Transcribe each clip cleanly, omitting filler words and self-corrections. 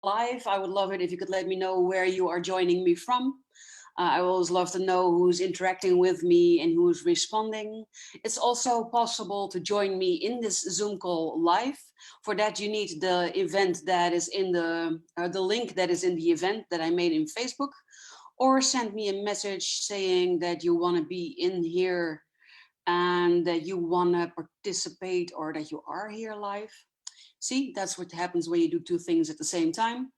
live. I would love it if you could let me know where you are joining me from. I always love to know who's interacting with me and who's responding. It's also possible to join me in this Zoom call live. For that, you need the event that is in the link that is in the event that I made in Facebook, or send me a message saying that you want to be in here and that you want to participate or that you are here live. See, that's what happens when you do two things at the same time.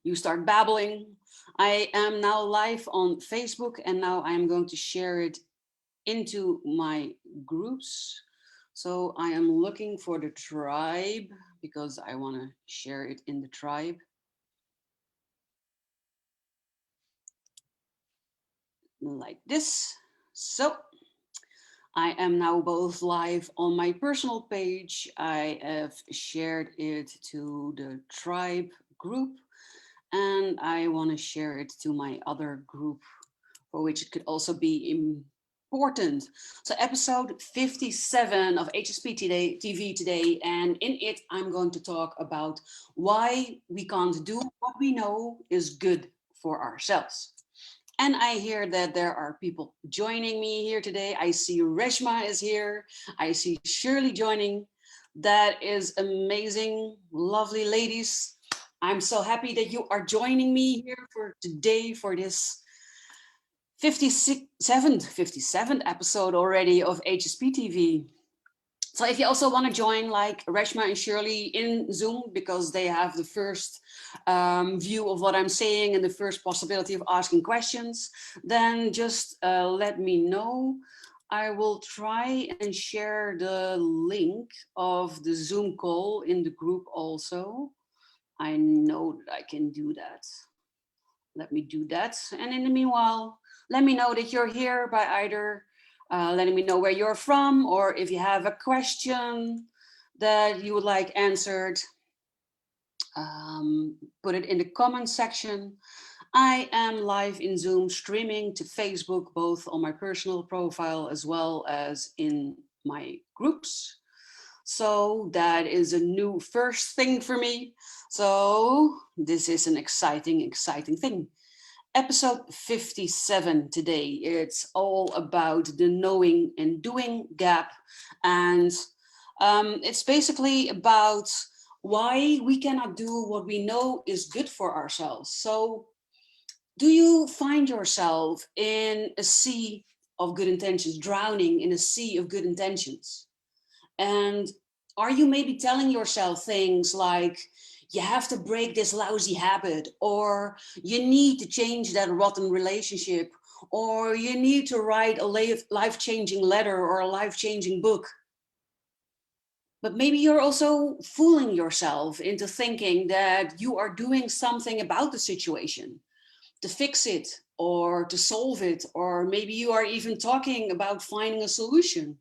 You start babbling. I am now live on Facebook, and now I'm going to share it into my groups. So I am looking for the tribe because I want to share it in the tribe. Like this. So I am now both live on my personal page. I have shared it to the tribe group, and I want to share it to my other group, for which it could also be important. So episode 57 of HSP TV today, and in it I'm going to talk about why we can't do what we know is good for ourselves. And I hear that there are people joining me here today. I see Reshma is here. I see Shirley joining. That is amazing. Lovely ladies. I'm so happy that you are joining me here for today for this 57th episode already of HSP TV. So if you also want to join like Reshma and Shirley in Zoom, because they have the first view of what I'm saying and the first possibility of asking questions, then just let me know. I will try and share the link of the Zoom call in the group also. I know that I can do that. Let me do that. And in the meanwhile, let me know that you're here by either letting me know where you're from, or if you have a question that you would like answered, put it in the comment section. I am live in Zoom streaming to Facebook, both on my personal profile as well as in my groups. So that is a new first thing for me. So this is an exciting thing. Episode 57 today. It's all about the knowing and doing gap. And it's basically about why we cannot do what we know is good for ourselves. So do you find yourself in a sea of good intentions, drowning in a sea of good intentions? And are you maybe telling yourself things like, you have to break this lousy habit, or you need to change that rotten relationship, or you need to write a life-changing letter or a life-changing book? But maybe you're also fooling yourself into thinking that you are doing something about the situation to fix it or to solve it, or maybe you are even talking about finding a solution.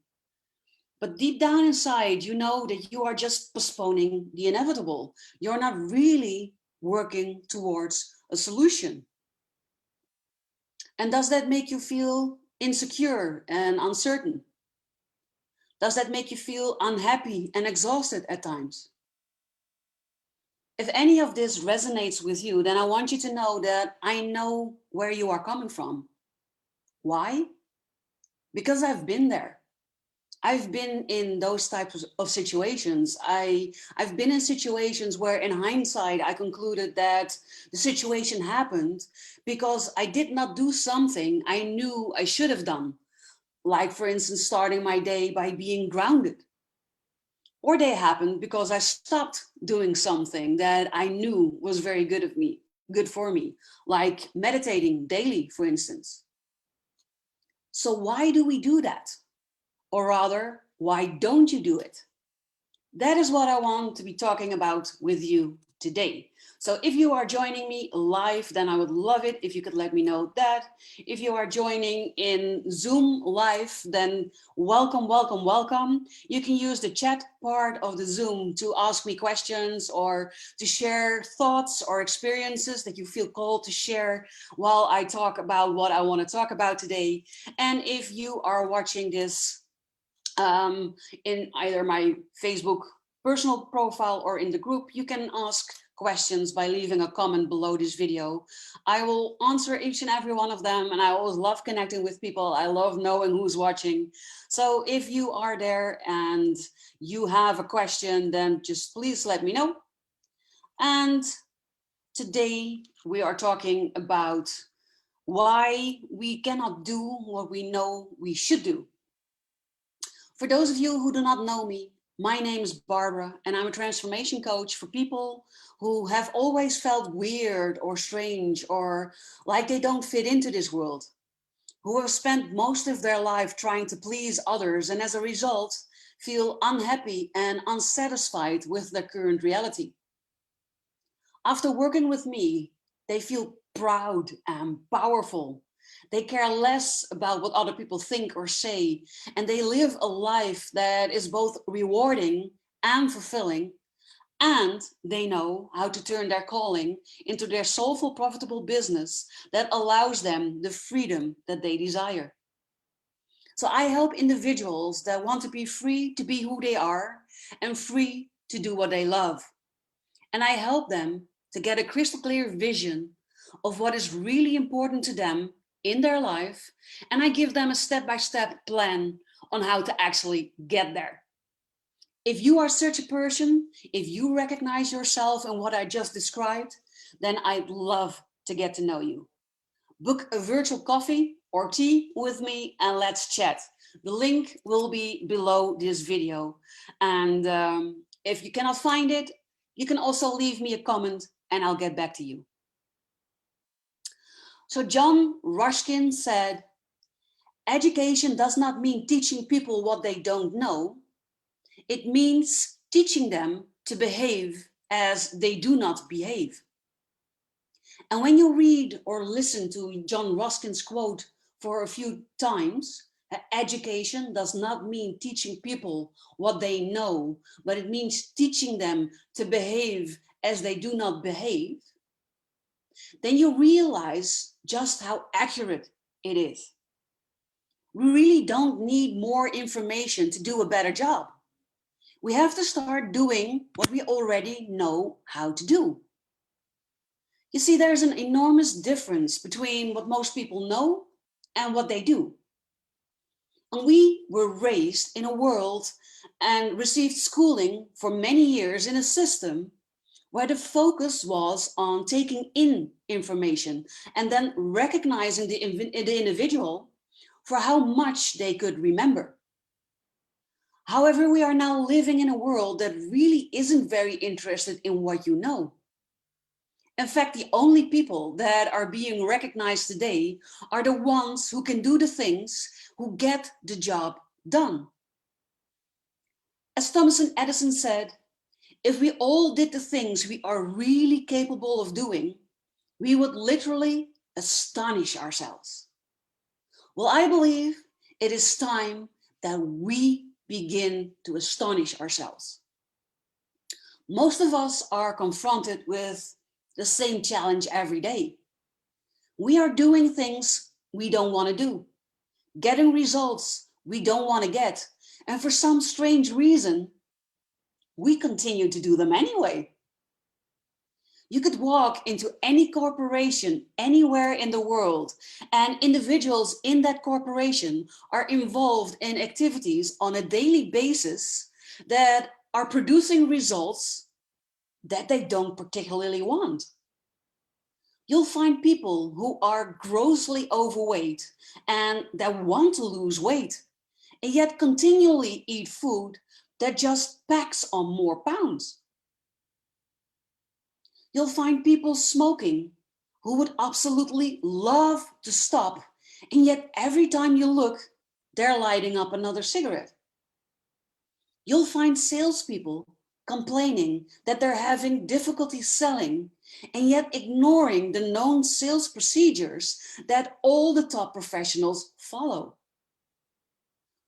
But deep down inside, you know that you are just postponing the inevitable. You're not really working towards a solution. And does that make you feel insecure and uncertain? Does that make you feel unhappy and exhausted at times? If any of this resonates with you, then I want you to know that I know where you are coming from. Why? Because I've been there. I've been in those types of situations. I've been in situations where in hindsight, I concluded that the situation happened because I did not do something I knew I should have done. Like, for instance, starting my day by being grounded. Or they happened because I stopped doing something that I knew was very good for me, like meditating daily, for instance. So why do we do that? Or rather, why don't you do it? That is what I want to be talking about with you today. So if you are joining me live, then I would love it if you could let me know that. If you are joining in Zoom live, then welcome, welcome, welcome. You can use the chat part of the Zoom to ask me questions or to share thoughts or experiences that you feel called to share while I talk about what I want to talk about today. And if you are watching this in either my Facebook personal profile or in the group, you can ask questions by leaving a comment below this video. I will answer each and every one of them, and I always love connecting with people. I love knowing who's watching. So if you are there and you have a question, then just please let me know. And today we are talking about why we cannot do what we know we should do. For those of you who do not know me, my name is Barbara, and I'm a transformation coach for people who have always felt weird or strange or like they don't fit into this world, who have spent most of their life trying to please others and as a result feel unhappy and unsatisfied with their current reality. After working with me, they feel proud and powerful. They care less about what other people think or say, and they live a life that is both rewarding and fulfilling, and they know how to turn their calling into their soulful, profitable business that allows them the freedom that they desire. So I help individuals that want to be free to be who they are and free to do what they love. And I help them to get a crystal clear vision of what is really important to them in their life. And I give them a step-by-step plan on how to actually get there. If you are such a person, if you recognize yourself in what I just described, then I'd love to get to know you. Book a virtual coffee or tea with me and let's chat. The link will be below this video. And if you cannot find it, you can also leave me a comment and I'll get back to you. So John Ruskin said, education does not mean teaching people what they don't know. It means teaching them to behave as they do not behave. And when you read or listen to John Ruskin's quote for a few times, education does not mean teaching people what they know, but it means teaching them to behave as they do not behave, then you realize just how accurate it is. We really don't need more information to do a better job. We have to start doing what we already know how to do. You see, there's an enormous difference between what most people know and what they do. And we were raised in a world and received schooling for many years in a system where the focus was on taking in information and then recognizing the individual for how much they could remember. However, we are now living in a world that really isn't very interested in what you know. In fact, the only people that are being recognized today are the ones who can do the things, who get the job done. As Thomas Edison said, if we all did the things we are really capable of doing, we would literally astonish ourselves. Well, I believe it is time that we begin to astonish ourselves. Most of us are confronted with the same challenge every day. We are doing things we don't want to do, getting results we don't want to get, and for some strange reason, we continue to do them anyway. You could walk into any corporation anywhere in the world, and individuals in that corporation are involved in activities on a daily basis that are producing results that they don't particularly want. You'll find people who are grossly overweight and that want to lose weight, and yet continually eat food that just packs on more pounds. You'll find people smoking who would absolutely love to stop, and yet every time you look, they're lighting up another cigarette. You'll find salespeople complaining that they're having difficulty selling and yet ignoring the known sales procedures that all the top professionals follow.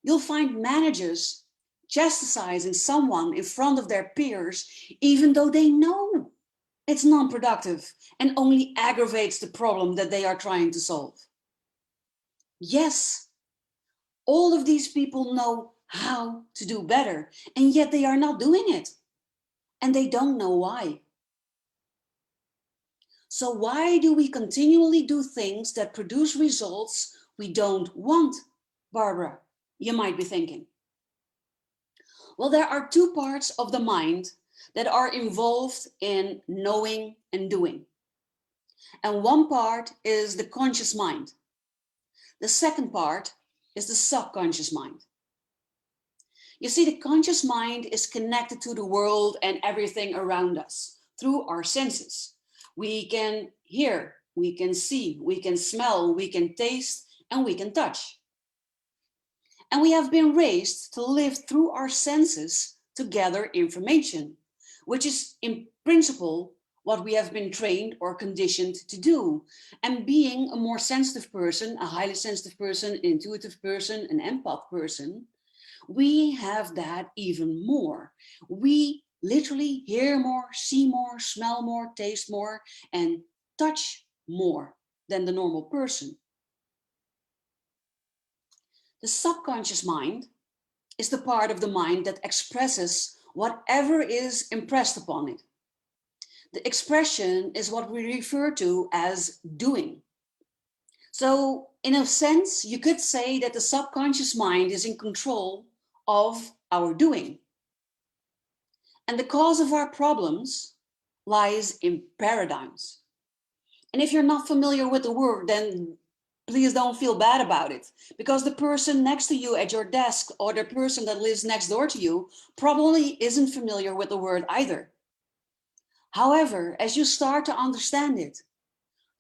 You'll find managers chastising someone in front of their peers, even though they know it's non-productive and only aggravates the problem that they are trying to solve. Yes, all of these people know how to do better, and yet they are not doing it. And they don't know why. So why do we continually do things that produce results we don't want, Barbara? You might be thinking. Well, there are two parts of the mind that are involved in knowing and doing. And one part is the conscious mind. The second part is the subconscious mind. You see, the conscious mind is connected to the world and everything around us through our senses. We can hear, we can see, we can smell, we can taste, and we can touch. And we have been raised to live through our senses to gather information, which is in principle what we have been trained or conditioned to do. And being a more sensitive person, a highly sensitive person, an intuitive person, an empath person, we have that even more. We literally hear more, see more, smell more, taste more, and touch more than the normal person. The subconscious mind is the part of the mind that expresses whatever is impressed upon it. The expression is what we refer to as doing. So, in a sense, you could say that the subconscious mind is in control of our doing. And the cause of our problems lies in paradigms. And if you're not familiar with the word, then please don't feel bad about it, because the person next to you at your desk or the person that lives next door to you probably isn't familiar with the word either. However, as you start to understand it,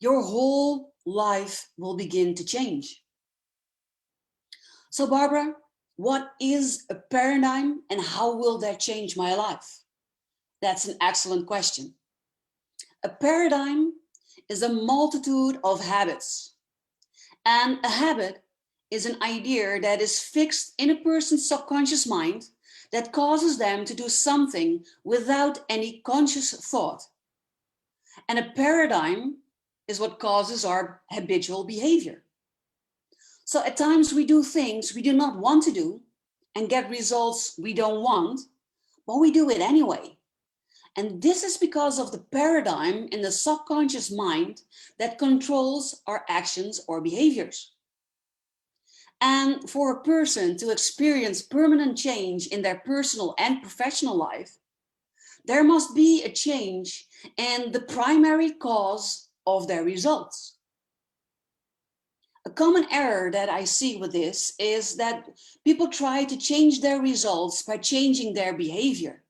your whole life will begin to change. So, Barbara, what is a paradigm and how will that change my life? That's an excellent question. A paradigm is a multitude of habits. And a habit is an idea that is fixed in a person's subconscious mind that causes them to do something without any conscious thought. And a paradigm is what causes our habitual behavior. So at times we do things we do not want to do and get results we don't want, but we do it anyway. And this is because of the paradigm in the subconscious mind that controls our actions or behaviors. And for a person to experience permanent change in their personal and professional life, there must be a change in the primary cause of their results. A common error that I see with this is that people try to change their results by changing their behavior.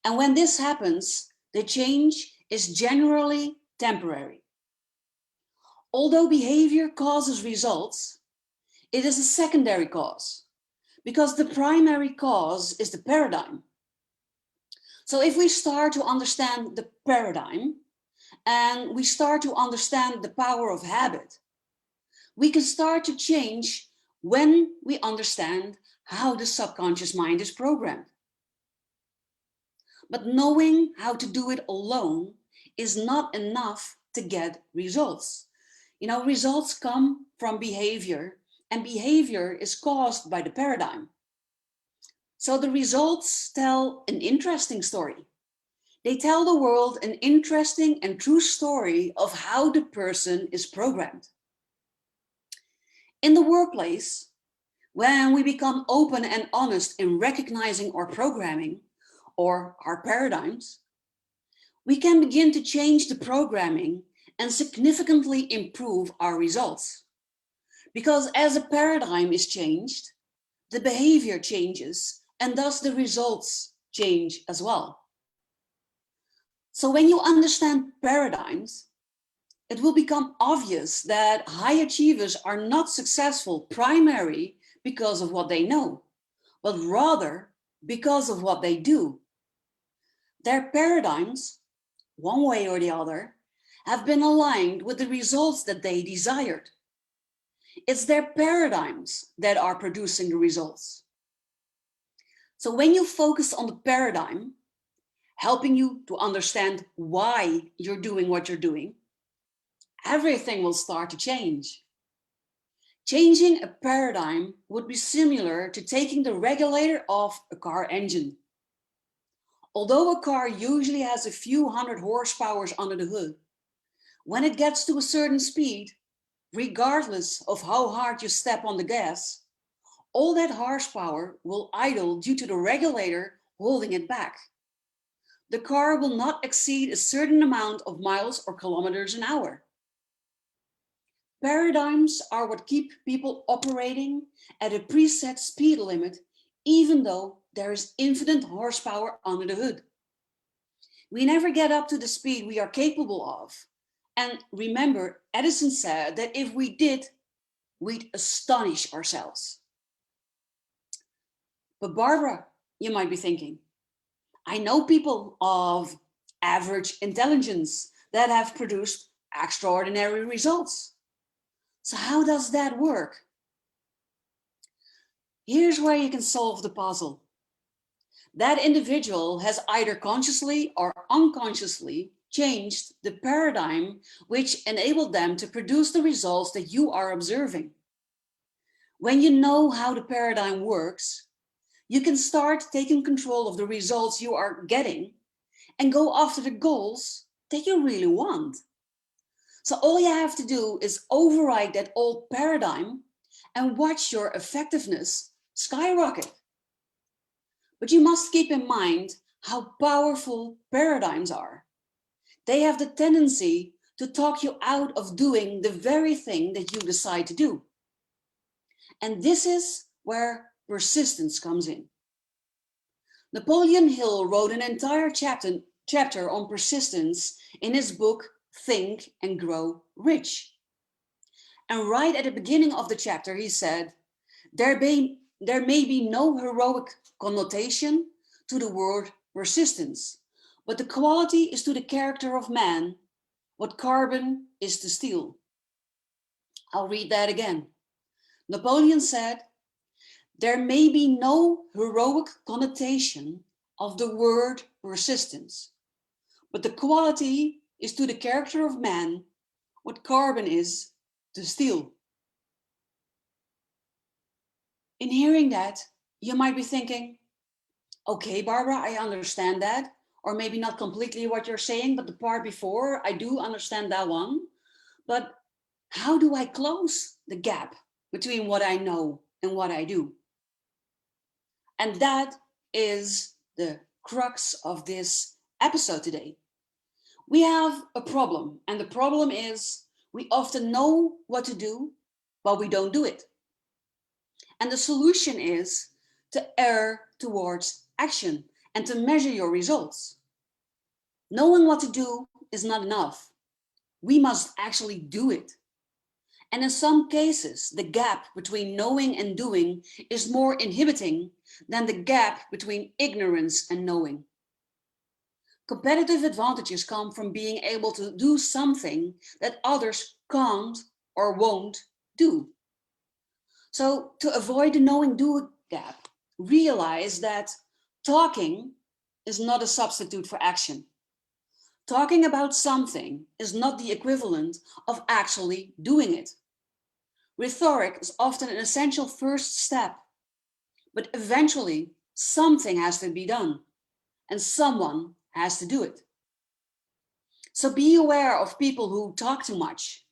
And when this happens, the change is generally temporary. Although behavior causes results, it is a secondary cause because the primary cause is the paradigm. So if we start to understand the paradigm and we start to understand the power of habit, we can start to change when we understand how the subconscious mind is programmed. But knowing how to do it alone is not enough to get results. You know, results come from behavior, and behavior is caused by the paradigm. So the results tell an interesting story. They tell the world an interesting and true story of how the person is programmed. In the workplace, when we become open and honest in recognizing our programming or our paradigms, we can begin to change the programming and significantly improve our results. Because as a paradigm is changed, the behavior changes and thus the results change as well. So when you understand paradigms, it will become obvious that high achievers are not successful primarily because of what they know, but rather because of what they do. Their paradigms, one way or the other, have been aligned with the results that they desired. It's their paradigms that are producing the results. So when you focus on the paradigm, helping you to understand why you're doing what you're doing, everything will start to change. Changing a paradigm would be similar to taking the regulator off a car engine. Although a car usually has a few hundred horsepower under the hood, When it gets to a certain speed, regardless of how hard you step on the gas, all that horsepower will idle due to the regulator holding it back. The car will not exceed a certain amount of miles or kilometers an hour. Paradigms are what keep people operating at a preset speed limit, even though there is infinite horsepower under the hood. We never get up to the speed we are capable of. And remember, Edison said that if we did, we'd astonish ourselves. But Barbara, you might be thinking, I know people of average intelligence that have produced extraordinary results. So how does that work? Here's where you can solve the puzzle. That individual has either consciously or unconsciously changed the paradigm which enabled them to produce the results that you are observing. When you know how the paradigm works, you can start taking control of the results you are getting and go after the goals that you really want. So all you have to do is override that old paradigm and watch your effectiveness skyrocket. But you must keep in mind how powerful paradigms are. They have the tendency to talk you out of doing the very thing that you decide to do. And this is where persistence comes in. Napoleon Hill wrote an entire chapter on persistence in his book, Think and Grow Rich. And right at the beginning of the chapter, he said, there may be no heroic connotation to the word persistence, but the quality is to the character of man what carbon is to steel. I'll read that again. Napoleon said, there may be no heroic connotation of the word persistence, but the quality is to the character of man what carbon is to steel. In hearing that, you might be thinking, okay, Barbara, I understand that. Or maybe not completely what you're saying, but the part before, I do understand that one. But how do I close the gap between what I know and what I do? And that is the crux of this episode today. We have a problem, and the problem is we often know what to do, but we don't do it. And the solution is to err towards action and to measure your results. Knowing what to do is not enough. We must actually do it. And in some cases, the gap between knowing and doing is more inhibiting than the gap between ignorance and knowing. Competitive advantages come from being able to do something that others can't or won't do. So to avoid the knowing-do gap, realize that talking is not a substitute for action. Talking about something is not the equivalent of actually doing it. Rhetoric is often an essential first step, but eventually something has to be done and someone has to do it. So be aware of people who talk too much,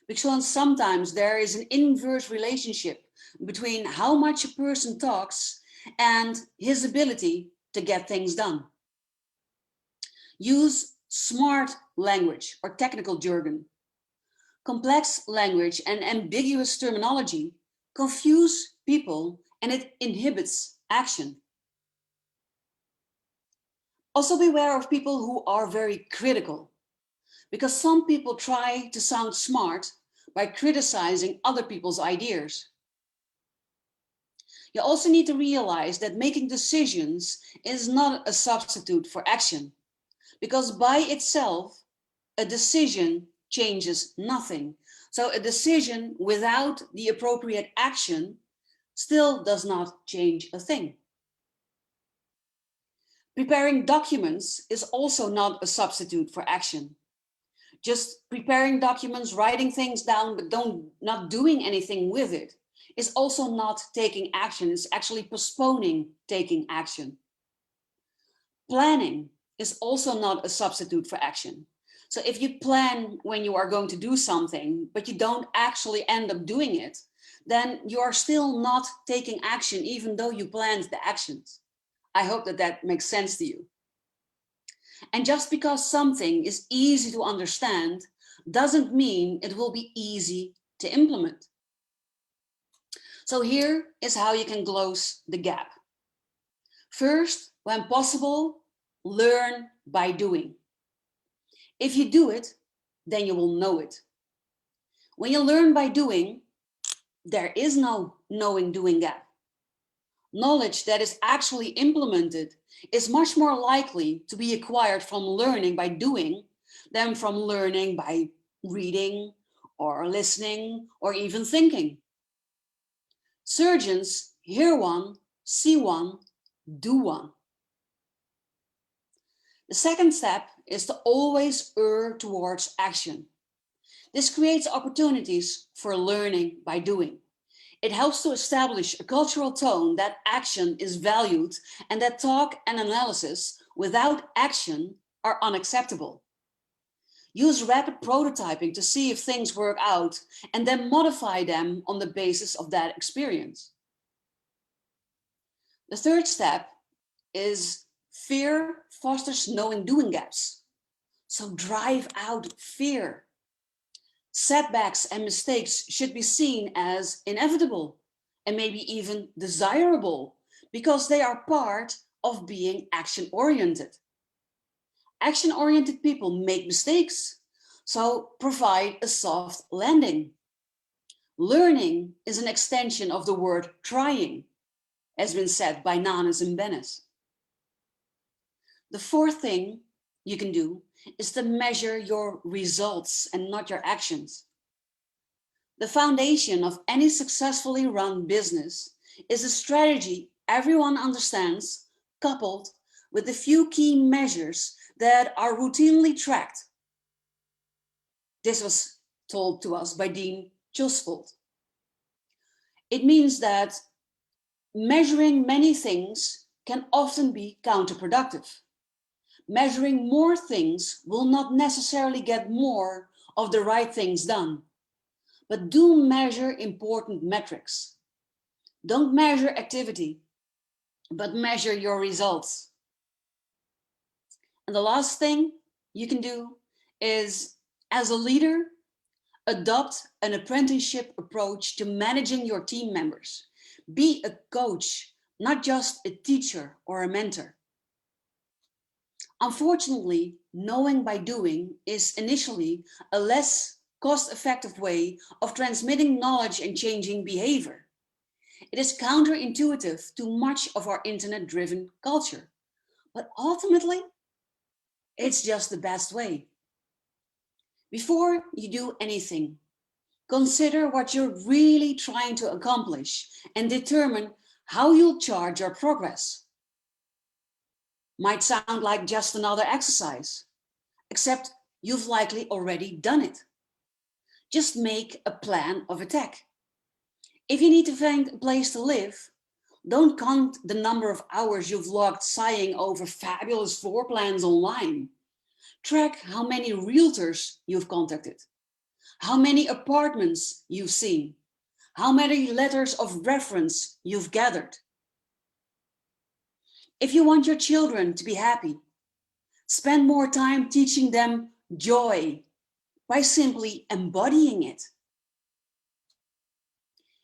because sometimes there is an inverse relationship between how much a person talks and his ability to get things done. Use smart language or technical jargon. Complex language and ambiguous terminology confuse people and it inhibits action. Also beware of people who are very critical, because some people try to sound smart by criticizing other people's ideas. You also need to realize that making decisions is not a substitute for action, because by itself, a decision changes nothing. So a decision without the appropriate action still does not change a thing. Preparing documents is also not a substitute for action. Just preparing documents, writing things down, but not doing anything with it is also not taking action. It's actually postponing taking action. Planning is also not a substitute for action. So if you plan when you are going to do something, but you don't actually end up doing it, then you are still not taking action, even though you planned the actions. I hope that that makes sense to you. And just because something is easy to understand doesn't mean it will be easy to implement. So here is how you can close the gap. First, when possible, learn by doing. If you do it, then you will know it. When you learn by doing, there is no knowing doing gap. Knowledge that is actually implemented is much more likely to be acquired from learning by doing than from learning by reading or listening or even thinking. Surgeons hear one, see one, do one. The second step is to always err towards action. This creates opportunities for learning by doing. It helps to establish a cultural tone that action is valued and that talk and analysis without action are unacceptable. Use rapid prototyping to see if things work out and then modify them on the basis of that experience. The third step is fear fosters knowing doing gaps. So drive out fear. Setbacks and mistakes should be seen as inevitable and maybe even desirable because they are part of being action-oriented. Action-oriented people make mistakes, so provide a soft landing. Learning is an extension of the word trying, has been said by Nanes and Benes. The fourth thing you can do is to measure your results and not your actions. The foundation of any successfully run business is a strategy everyone understands, coupled with a few key measures that are routinely tracked. This was told to us by Dean Chusfold. It means that measuring many things can often be counterproductive. Measuring more things will not necessarily get more of the right things done. But do measure important metrics. Don't measure activity, but measure your results. And the last thing you can do is, as a leader, adopt an apprenticeship approach to managing your team members. Be a coach, not just a teacher or a mentor. Unfortunately, knowing by doing is initially a less cost-effective way of transmitting knowledge and changing behavior. It is counterintuitive to much of our internet-driven culture, but ultimately, it's just the best way. Before you do anything, consider what you're really trying to accomplish and determine how you'll charge your progress. Might sound like just another exercise, except you've likely already done it. Just make a plan of attack. If you need to find a place to live, don't count the number of hours you've logged sighing over fabulous floor plans online. Track how many realtors you've contacted, how many apartments you've seen, how many letters of reference you've gathered. If you want your children to be happy, spend more time teaching them joy by simply embodying it.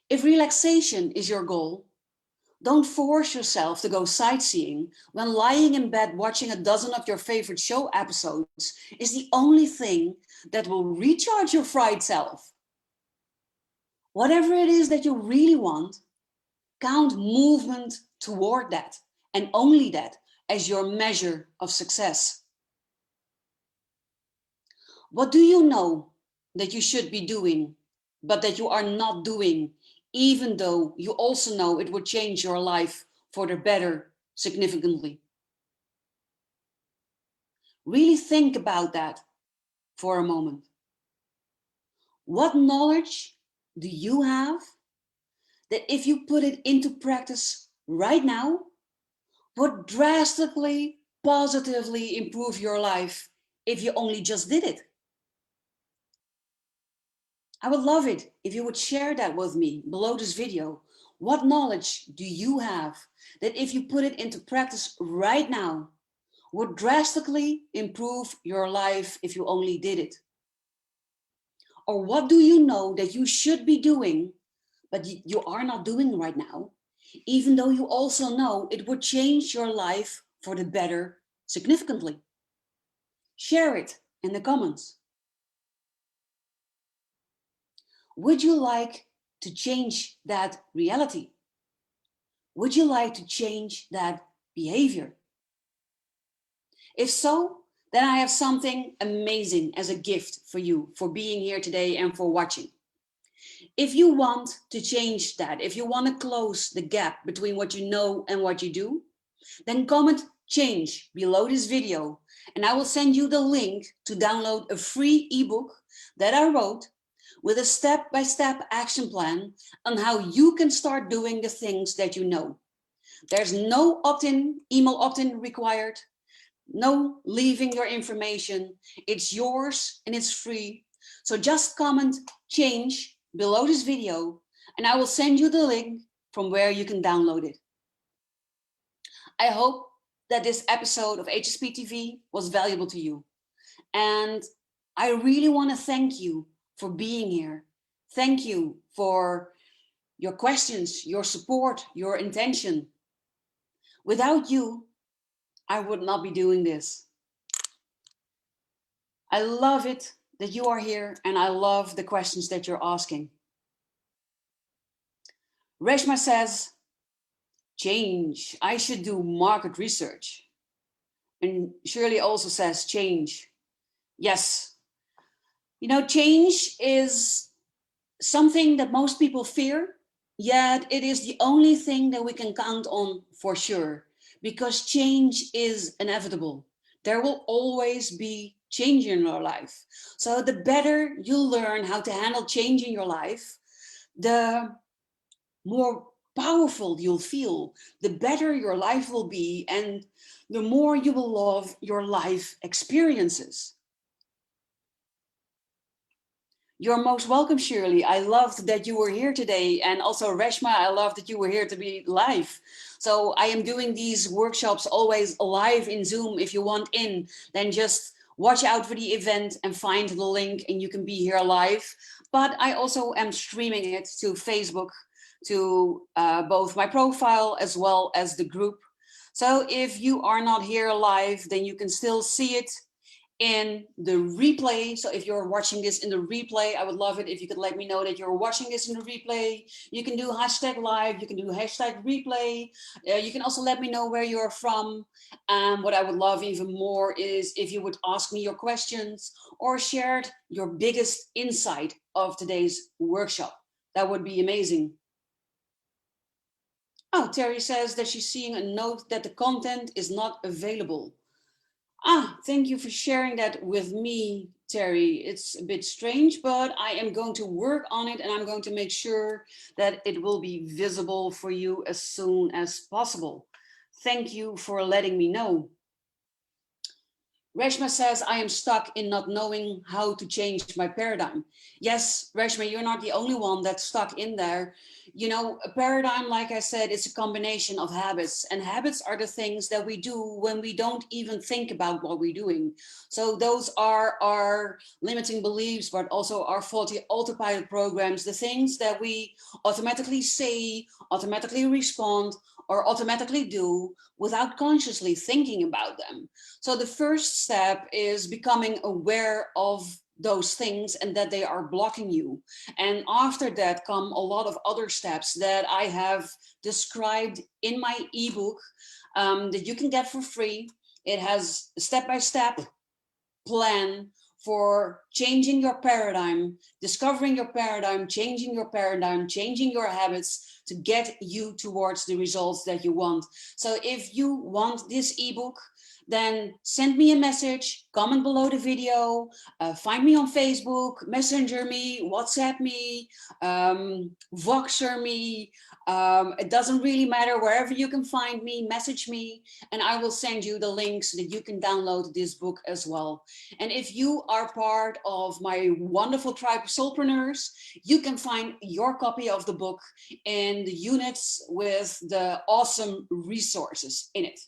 If relaxation is your goal, don't force yourself to go sightseeing when lying in bed watching a dozen of your favorite show episodes is the only thing that will recharge your fried self. Whatever it is that you really want, count movement toward that and only that as your measure of success. What do you know that you should be doing, but that you are not doing, even though you also know it would change your life for the better significantly? Really think about that for a moment. What knowledge do you have that if you put it into practice right now, would drastically, positively improve your life if you only just did it? I would love it if you would share that with me below this video. What knowledge do you have that if you put it into practice right now would drastically improve your life if you only did it? Or what do you know that you should be doing, but you are not doing right now, even though you also know it would change your life for the better significantly? Share it in the comments. Would you like to change that reality? Would you like to change that behavior? If so, then I have something amazing as a gift for you for being here today and for watching. If you want to change that, if you want to close the gap between what you know and what you do, then comment change below this video and I will send you the link to download a free ebook that I wrote with a step-by-step action plan on how you can start doing the things that you know. There's no opt-in, email opt-in required, no leaving your information. It's yours and it's free. So just comment change below this video and I will send you the link from where you can download it. I hope that this episode of HSP TV was valuable to you. And I really want to thank you for being here. Thank you for your questions, your support, your intention. Without you, I would not be doing this. I love it that you are here and I love the questions that you're asking. Reshma says, change. I should do market research. And Shirley also says change. Yes. You know, change is something that most people fear, yet it is the only thing that we can count on for sure, because change is inevitable. There will always be change in your life. So the better you learn how to handle change in your life, the more powerful you'll feel, the better your life will be, and the more you will love your life experiences. You're most welcome, Shirley. I loved that you were here today. And also Reshma, I love that you were here to be live. So I am doing these workshops always live in Zoom. If you want in, then just watch out for the event and find the link and you can be here live. But I also am streaming it to Facebook, to both my profile as well as the group. So if you are not here live, then you can still see it in the replay. So if you're watching this in the replay, I would love it if you could let me know that you're watching this in the replay. You can do hashtag live, you can do hashtag replay. You can also let me know where you're from. What I would love even more is if you would ask me your questions or shared your biggest insight of today's workshop. That would be amazing. Oh, Terry says that she's seeing a note that the content is not available. Thank you for sharing that with me, Terry. It's a bit strange, but I am going to work on it and I'm going to make sure that it will be visible for you as soon as possible. Thank you for letting me know. Reshma says, I am stuck in not knowing how to change my paradigm. Yes, Reshma, you're not the only one that's stuck in there. You know, a paradigm, like I said, it's a combination of habits, and habits are the things that we do when we don't even think about what we're doing. So those are our limiting beliefs, but also our faulty autopilot programs, the things that we automatically say, automatically respond, or automatically do without consciously thinking about them. So the first step is becoming aware of those things and that they are blocking you. And after that come a lot of other steps that I have described in my ebook that you can get for free. It has a step-by-step plan for changing your paradigm, discovering your paradigm, changing your habits to get you towards the results that you want. So if you want this ebook, then send me a message, comment below the video, find me on Facebook, messenger me, WhatsApp me, Voxer me, It doesn't really matter. Wherever you can find me, message me, and I will send you the links so that you can download this book as well. And if you are part of my wonderful tribe of soulpreneurs, you can find your copy of the book in the units with the awesome resources in it.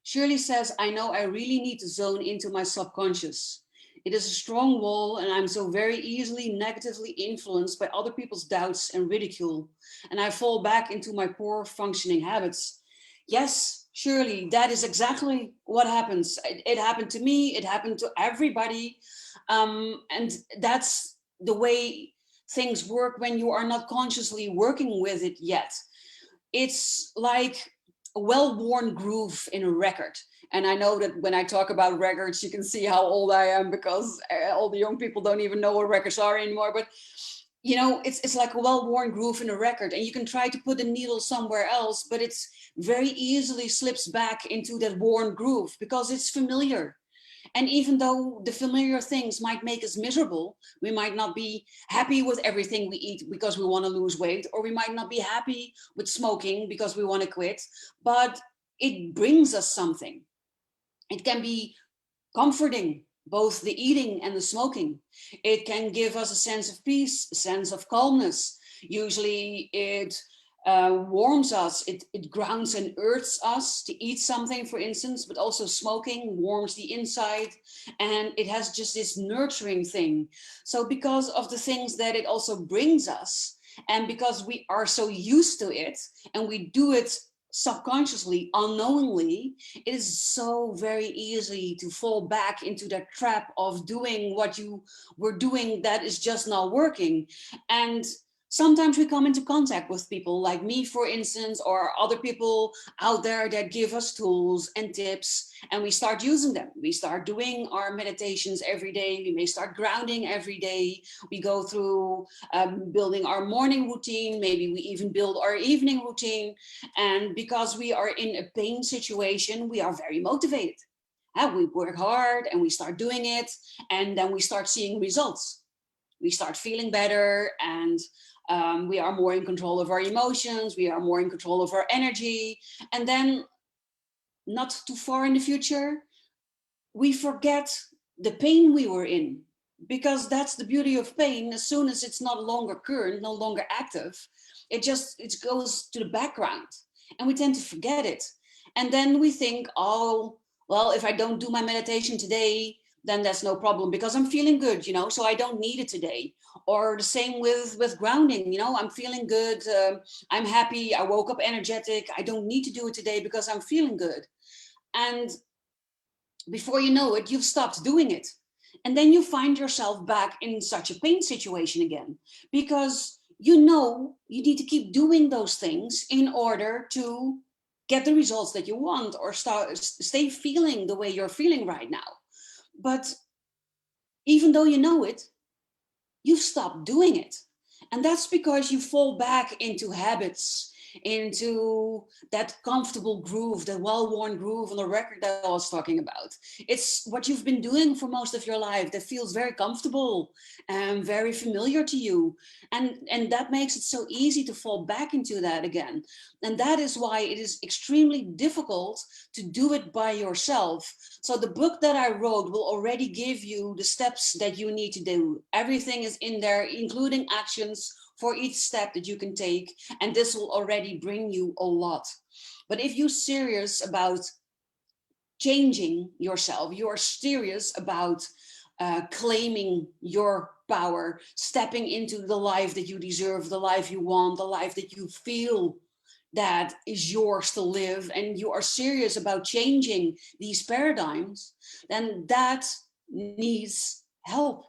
Shirley says, I know I really need to zone into my subconscious. It is a strong wall, and I'm so very easily negatively influenced by other people's doubts and ridicule. And I fall back into my poor functioning habits. Yes, Shirley, that is exactly what happens. It happened to me, it happened to everybody. And that's the way things work when you are not consciously working with it yet. It's like a well-worn groove in a record. And I know that when I talk about records, you can see how old I am, because all the young people don't even know what records are anymore. But you know, it's like a well-worn groove in a record, and you can try to put the needle somewhere else, but it's very easily slips back into that worn groove because it's familiar. And even though the familiar things might make us miserable, we might not be happy with everything we eat because we want to lose weight, or we might not be happy with smoking because we want to quit, but it brings us something. It can be comforting, both the eating and the smoking. It can give us a sense of peace, a sense of calmness. Usually it warms us, it grounds and earths us to eat something, for instance, but also smoking warms the inside, and it has just this nurturing thing. So because of the things that it also brings us, and because we are so used to it and we do it subconsciously, unknowingly, it is so very easy to fall back into that trap of doing what you were doing that is just not working. And sometimes we come into contact with people like me, for instance, or other people out there that give us tools and tips, and we start using them. We start doing our meditations every day. We may start grounding every day. We go through building our morning routine. Maybe we even build our evening routine. And because we are in a pain situation, we are very motivated. We work hard and we start doing it, and then we start seeing results. We start feeling better, and we are more in control of our emotions. We are more in control of our energy. And then not too far in the future, we forget the pain we were in, because that's the beauty of pain. As soon as it's not longer current, no longer active, it goes to the background, and we tend to forget it. And then we think, oh, well, if I don't do my meditation today, then that's no problem because I'm feeling good, so I don't need it today. Or the same with grounding, I'm feeling good, I'm happy, I woke up energetic, I don't need to do it today because I'm feeling good. And before you know it, you've stopped doing it. And then you find yourself back in such a pain situation again, because you need to keep doing those things in order to get the results that you want, or stay feeling the way you're feeling right now. But even though you know it, you've stopped doing it. And that's because you fall back into habits, into that comfortable groove, that well-worn groove on the record that I was talking about. It's what you've been doing for most of your life that feels very comfortable and very familiar to you. And that makes it so easy to fall back into that again. And that is why it is extremely difficult to do it by yourself. So the book that I wrote will already give you the steps that you need to do. Everything is in there, including actions for each step that you can take. And this will already bring you a lot. But if you're serious about changing yourself, you are serious about claiming your power, stepping into the life that you deserve, the life you want, the life that you feel that is yours to live, and you are serious about changing these paradigms, then that needs help.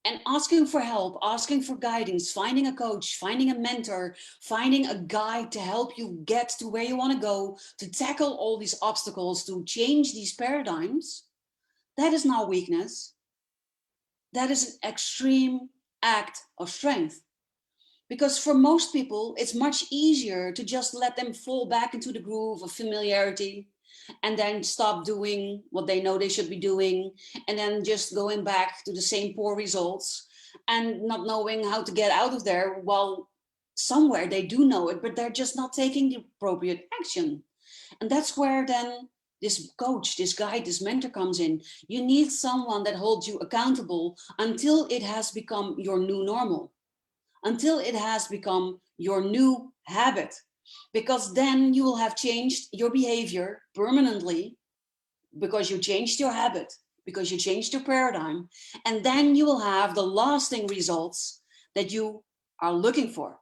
And asking for help, asking for guidance, finding a coach, finding a mentor, finding a guide to help you get to where you want to go, to tackle all these obstacles, to change these paradigms, that is not weakness. That is an extreme act of strength. Because for most people, it's much easier to just let them fall back into the groove of familiarity, and then stop doing what they know they should be doing, and then just going back to the same poor results and not knowing how to get out of there, while somewhere they do know it, but they're just not taking the appropriate action. And that's where then this coach, this guide, this mentor comes in. You need someone that holds you accountable until it has become your new normal, until it has become your new habit, because then you will have changed your behavior permanently, because you changed your habit, because you changed your paradigm, and then you will have the lasting results that you are looking for.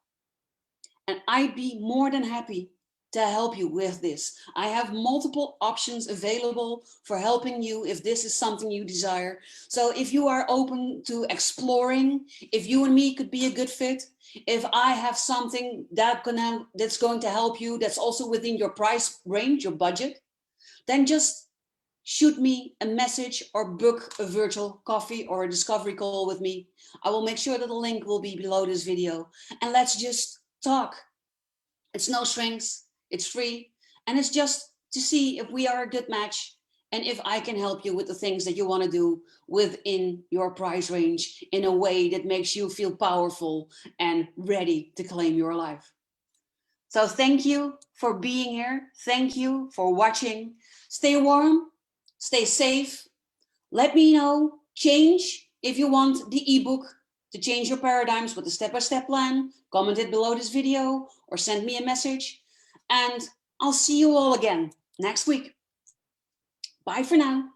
And I'd be more than happy to help you with this. I have multiple options available for helping you if this is something you desire. So if you are open to exploring, if you and me could be a good fit, if I have something that's going to help you, that's also within your price range, your budget, then just shoot me a message or book a virtual coffee or a discovery call with me. I will make sure that the link will be below this video, and let's just talk. It's no strings, it's free, and it's just to see if we are a good match and if I can help you with the things that you want to do within your price range in a way that makes you feel powerful and ready to claim your life. So thank you for being here. Thank you for watching. Stay warm, stay safe. Let me know, change if you want the ebook to change your paradigms with a step-by-step plan. Comment it below this video or send me a message. And I'll see you all again next week. Bye for now.